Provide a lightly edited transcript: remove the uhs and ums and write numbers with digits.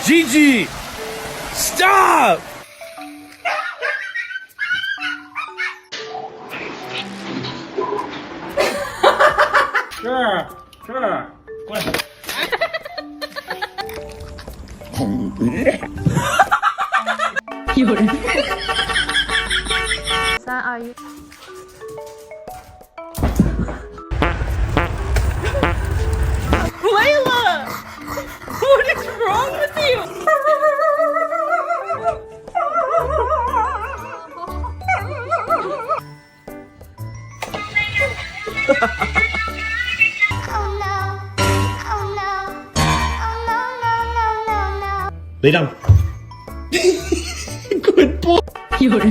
Gigi! Stop! Sure. 过来。有人。3、2、1。Layla! What is wrong with you? Lay down. Good boy. 有人。